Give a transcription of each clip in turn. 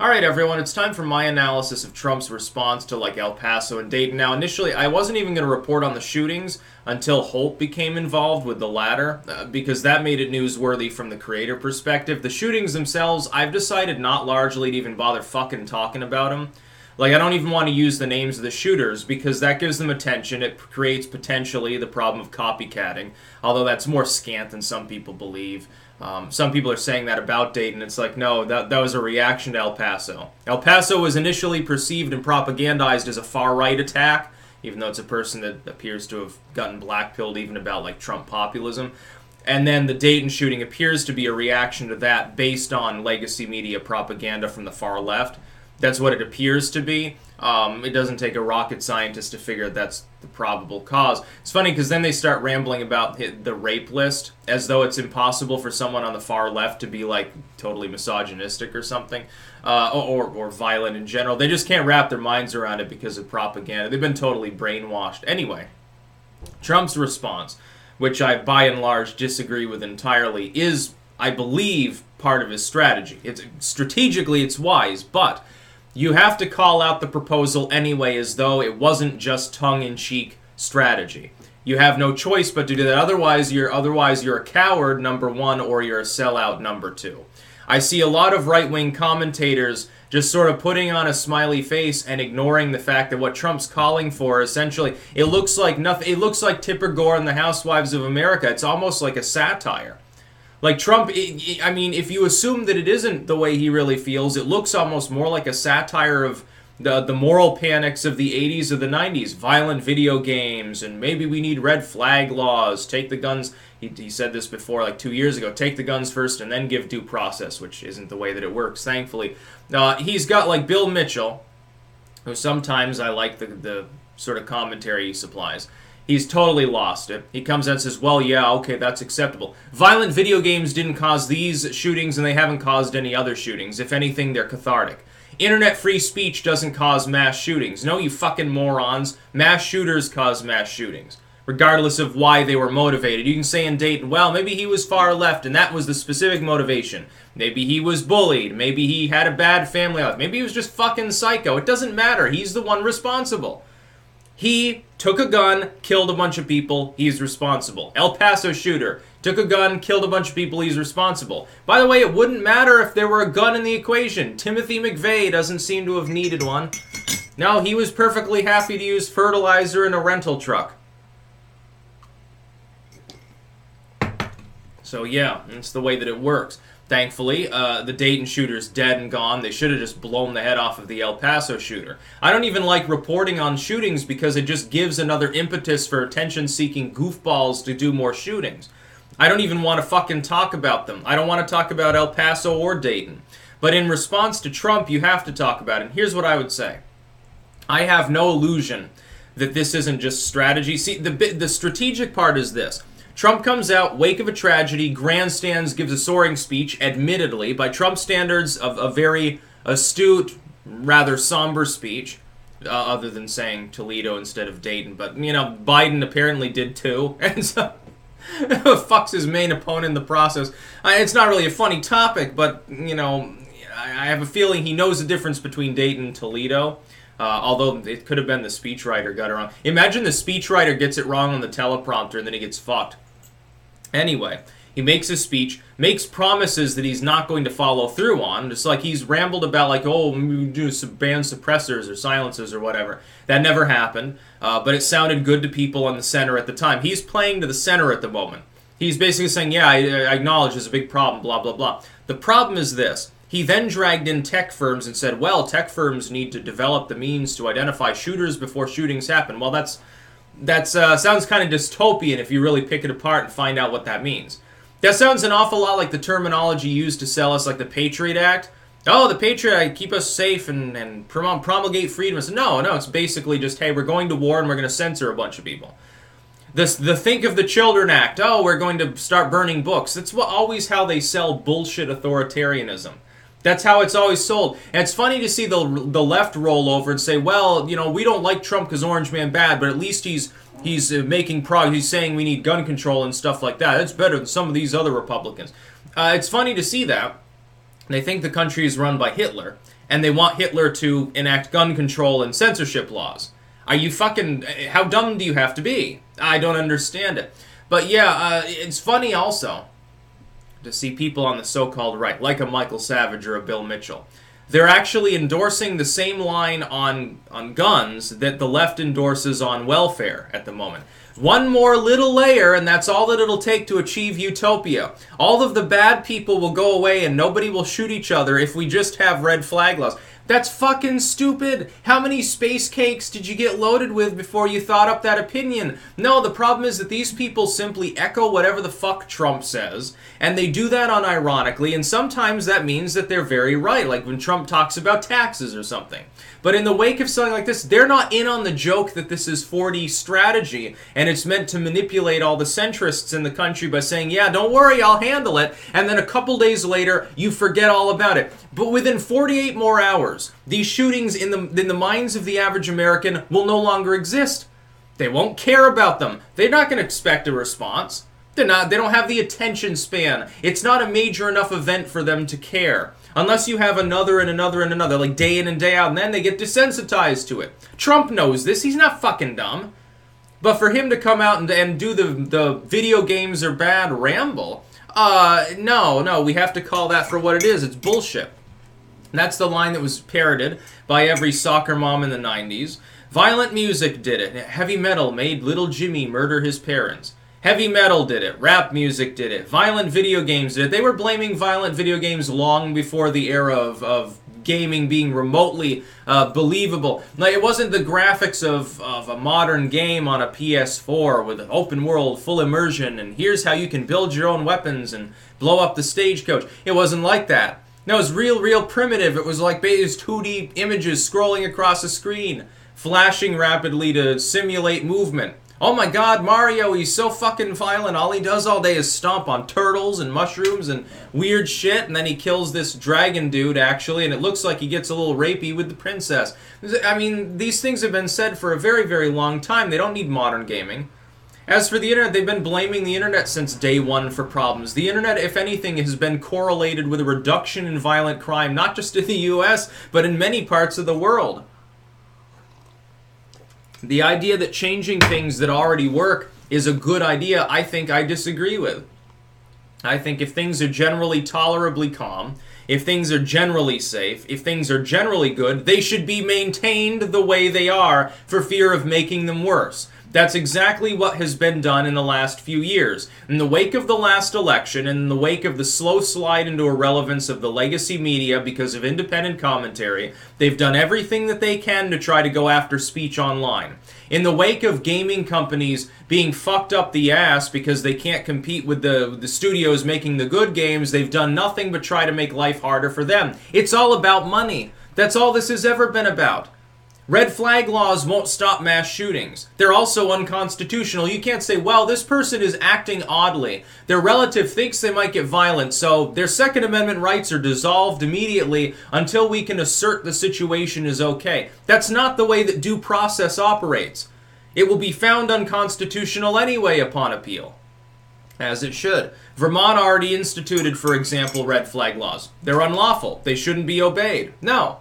Alright everyone, it's time for my analysis of Trump's response to El Paso and Dayton. Now initially I wasn't even going to report on the shootings until Holt became involved with the latter, because that made it newsworthy from the creator perspective. The shootings themselves, I've decided not largely to even bother fucking talking about them. I don't even want to use the names of the shooters because that gives them attention. It creates potentially the problem of copycatting, although that's more scant than some people believe. Some people are saying that about Dayton. It's no, that was a reaction to El Paso. El Paso was initially perceived and propagandized as a far-right attack, even though it's a person that appears to have gotten blackpilled even about Trump populism. And then the Dayton shooting appears to be a reaction to that based on legacy media propaganda from the far left. That's what it appears to be. It doesn't take a rocket scientist to figure that's the probable cause. It's funny because then they start rambling about the rape list as though it's impossible for someone on the far left to be totally misogynistic or something, or violent in general. They just can't wrap their minds around it because of propaganda. They've been totally brainwashed. Anyway, Trump's response, which I by and large disagree with entirely, is, I believe, part of his strategy. Strategically, it's wise, but you have to call out the proposal anyway as though it wasn't just tongue-in-cheek strategy. You have no choice but to do that. Otherwise you're a coward, number one, or you're a sellout, number two. I see a lot of right-wing commentators just sort of putting on a smiley face and ignoring the fact that what Trump's calling for, essentially, it looks like nothing. It looks like Tipper Gore and the Housewives of America. It's almost like a satire. Trump, I mean, if you assume that it isn't the way he really feels, it looks almost more like a satire of the moral panics of the 80s or the 90s. Violent video games, and maybe we need red flag laws. Take the guns, he said this before 2 years ago, take the guns first and then give due process, which isn't the way that it works, thankfully. He's got Bill Mitchell, who sometimes I like the sort of commentary he supplies. He's totally lost it. He comes out and says, well, yeah, okay, that's acceptable. Violent video games didn't cause these shootings, and they haven't caused any other shootings. If anything, they're cathartic. Internet free speech doesn't cause mass shootings. No, you fucking morons. Mass shooters cause mass shootings, regardless of why they were motivated. You can say in Dayton, well, maybe he was far left, and that was the specific motivation. Maybe he was bullied. Maybe he had a bad family life. Maybe he was just fucking psycho. It doesn't matter. He's the one responsible. He took a gun, killed a bunch of people, he's responsible. El Paso shooter took a gun, killed a bunch of people, he's responsible. By the way, it wouldn't matter if there were a gun in the equation. Timothy McVeigh doesn't seem to have needed one. No, he was perfectly happy to use fertilizer in a rental truck. So yeah, that's the way that it works. Thankfully, the Dayton shooter's dead and gone. They should have just blown the head off of the El Paso shooter. I don't even like reporting on shootings because it just gives another impetus for attention-seeking goofballs to do more shootings. I don't even want to fucking talk about them. I don't want to talk about El Paso or Dayton. But in response to Trump, you have to talk about it. And here's what I would say. I have no illusion that this isn't just strategy. See, the strategic part is this. Trump comes out, wake of a tragedy, grandstands, gives a soaring speech, admittedly, by Trump's standards, of a very astute, rather somber speech, other than saying Toledo instead of Dayton. But, Biden apparently did too, and so fucks his main opponent in the process. It's not really a funny topic, but, I have a feeling he knows the difference between Dayton and Toledo. Although it could have been the speechwriter got it wrong. Imagine the speechwriter gets it wrong on the teleprompter and then he gets fucked. Anyway, he makes his speech, makes promises that he's not going to follow through on, just like he's rambled about we do ban suppressors or silencers or whatever. That never happened, but it sounded good to people on the center at the time. He's playing to the center at the moment. He's basically saying, yeah, I acknowledge there's a big problem, blah, blah, blah. The problem is this. He then dragged in tech firms and said, well, tech firms need to develop the means to identify shooters before shootings happen. Well, that sounds kind of dystopian if you really pick it apart and find out what that means. That sounds an awful lot like the terminology used to sell us the Patriot Act. Oh, the Patriot Act, keep us safe and promulgate freedom. No, it's basically just, hey, we're going to war and we're going to censor a bunch of people. The Think of the Children Act, oh, we're going to start burning books. That's always how they sell bullshit authoritarianism. That's how it's always sold. And it's funny to see the left roll over and say, well, we don't like Trump because Orange Man bad, but at least he's making progress. He's saying we need gun control and stuff like that. That's better than some of these other Republicans. It's funny to see that. They think the country is run by Hitler, and they want Hitler to enact gun control and censorship laws. Are you fucking... How dumb do you have to be? I don't understand it. But yeah, it's funny also to see people on the so-called right, like a Michael Savage or a Bill Mitchell. They're actually endorsing the same line on guns that the left endorses on welfare at the moment. One more little layer, and that's all that it'll take to achieve utopia. All of the bad people will go away and nobody will shoot each other if we just have red flag laws. That's fucking stupid. How many space cakes did you get loaded with before you thought up that opinion? No, the problem is that these people simply echo whatever the fuck Trump says, and they do that unironically, and sometimes that means that they're very right, like when Trump talks about taxes or something. But in the wake of something like this, they're not in on the joke that this is 4D strategy, and it's meant to manipulate all the centrists in the country by saying, yeah, don't worry, I'll handle it, and then a couple days later, you forget all about it. But within 48 more hours, these shootings in the minds of the average American will no longer exist. They won't care about them. They're not going to expect a response. They don't have the attention span. It's not a major enough event for them to care. Unless you have another and another and another, like day in and day out, and then they get desensitized to it. Trump knows this. He's not fucking dumb. But for him to come out and do the video games are bad ramble, no, we have to call that for what it is. It's bullshit. And that's the line that was parroted by every soccer mom in the 90s. Violent music did it. Heavy metal made little Jimmy murder his parents. Heavy metal did it. Rap music did it. Violent video games did it. They were blaming violent video games long before the era of gaming being remotely believable. Like, it wasn't the graphics of a modern game on a PS4 with an open world, full immersion, and here's how you can build your own weapons and blow up the stagecoach. It wasn't like that. No, it was real primitive. It was like these 2D images scrolling across a screen, flashing rapidly to simulate movement. Oh my god, Mario, he's so fucking violent. All he does all day is stomp on turtles and mushrooms and weird shit, and then he kills this dragon dude, actually, and it looks like he gets a little rapey with the princess. I mean, these things have been said for a very long time. They don't need modern gaming. As for the internet, they've been blaming the internet since day one for problems. The internet, if anything, has been correlated with a reduction in violent crime, not just in the US, but in many parts of the world. The idea that changing things that already work is a good idea, I think I disagree with. I think if things are generally tolerably calm, if things are generally safe, if things are generally good, they should be maintained the way they are for fear of making them worse. That's exactly what has been done in the last few years. In the wake of the last election, and in the wake of the slow slide into irrelevance of the legacy media because of independent commentary, they've done everything that they can to try to go after speech online. In the wake of gaming companies being fucked up the ass because they can't compete with the studios making the good games, they've done nothing but try to make life harder for them. It's all about money. That's all this has ever been about. Red flag laws won't stop mass shootings. They're also unconstitutional. You can't say, well, this person is acting oddly. Their relative thinks they might get violent, so their Second Amendment rights are dissolved immediately until we can assert the situation is okay. That's not the way that due process operates. It will be found unconstitutional anyway upon appeal. As it should. Vermont already instituted, for example, red flag laws. They're unlawful. They shouldn't be obeyed. No.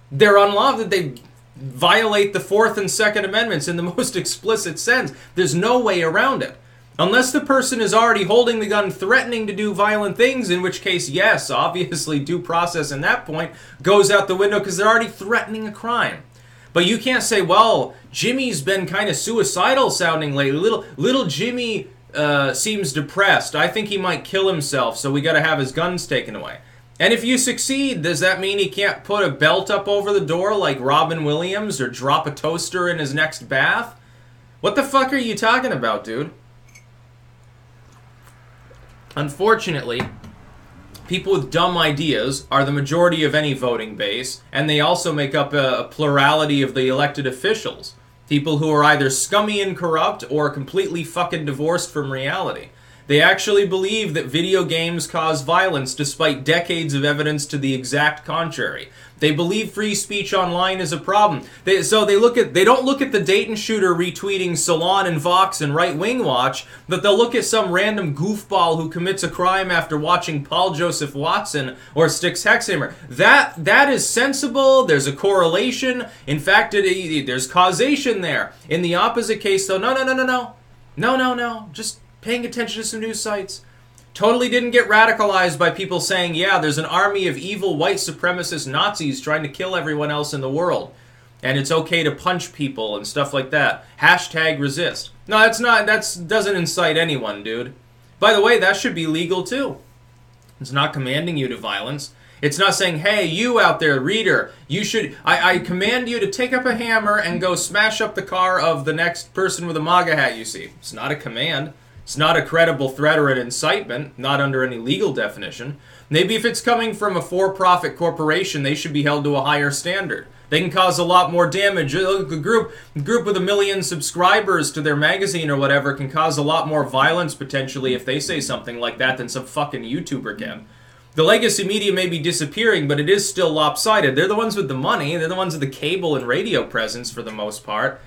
They're unlawful. They violate the Fourth and Second Amendments in the most explicit sense. There's no way around it. Unless the person is already holding the gun threatening to do violent things, in which case, yes, obviously due process in that point goes out the window because they're already threatening a crime. But you can't say, well, Jimmy's been kind of suicidal sounding lately. Little Jimmy seems depressed. I think he might kill himself, so we gotta have his guns taken away. And if you succeed, does that mean he can't put a belt up over the door like Robin Williams or drop a toaster in his next bath? What the fuck are you talking about, dude? Unfortunately, people with dumb ideas are the majority of any voting base, and they also make up a plurality of the elected officials. People who are either scummy and corrupt or completely fucking divorced from reality. They actually believe that video games cause violence despite decades of evidence to the exact contrary. They believe free speech online is a problem. They don't look at the Dayton shooter retweeting Salon and Vox and Right Wing Watch, but they'll look at some random goofball who commits a crime after watching Paul Joseph Watson or Styx Hexhammer. That is sensible. There's a correlation. In fact, there's causation there. In the opposite case, though, no. Just paying attention to some news sites. Totally didn't get radicalized by people saying, yeah, there's an army of evil white supremacist Nazis trying to kill everyone else in the world. And it's okay to punch people and stuff like that. Hashtag resist. No, that doesn't incite anyone, dude. By the way, that should be legal too. It's not commanding you to violence. It's not saying, hey, you out there, reader, you should, I command you to take up a hammer and go smash up the car of the next person with a MAGA hat you see. It's not a command. It's not a credible threat or an incitement, not under any legal definition. Maybe if it's coming from a for-profit corporation, they should be held to a higher standard. They can cause a lot more damage. A group with 1 million subscribers to their magazine or whatever can cause a lot more violence potentially if they say something like that than some fucking YouTuber can. The legacy media may be disappearing, but it is still lopsided. They're the ones with the money. They're the ones with the cable and radio presence for the most part.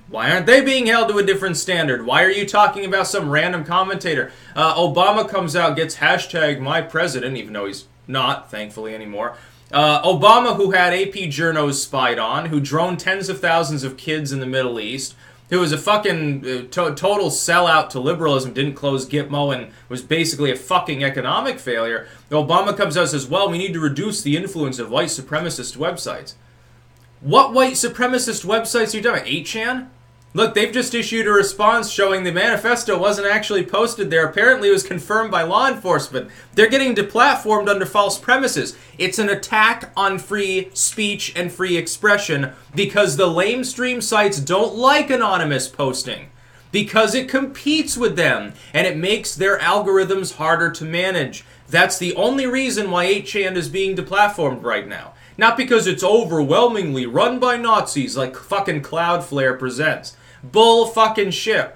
Why aren't they being held to a different standard? Why are you talking about some random commentator? Obama comes out, gets hashtag my president, even though he's not, thankfully, anymore. Obama, who had AP journos spied on, who droned tens of thousands of kids in the Middle East, who was a fucking total sellout to liberalism, didn't close Gitmo, and was basically a fucking economic failure. Obama comes out and says, well, we need to reduce the influence of white supremacist websites. What white supremacist websites are you talking about? 8chan? Look, they've just issued a response showing the manifesto wasn't actually posted there. Apparently it was confirmed by law enforcement. They're getting deplatformed under false premises. It's an attack on free speech and free expression because the lamestream sites don't like anonymous posting. Because it competes with them and it makes their algorithms harder to manage. That's the only reason why 8chan is being deplatformed right now. Not because it's overwhelmingly run by Nazis like fucking Cloudflare presents. Bull fucking shit.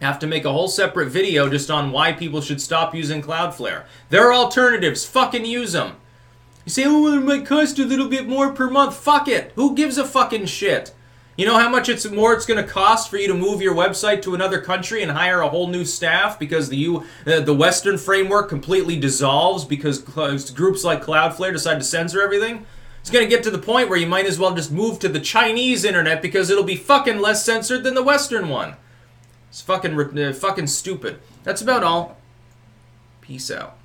Have to make a whole separate video just on why people should stop using Cloudflare. There are alternatives. Fucking use them. You say, oh, it might cost a little bit more per month. Fuck it. Who gives a fucking shit? You know how much more it's going to cost for you to move your website to another country and hire a whole new staff because the Western framework completely dissolves because groups like Cloudflare decide to censor everything? It's going to get to the point where you might as well just move to the Chinese internet because it'll be fucking less censored than the Western one. It's fucking stupid. That's about all. Peace out.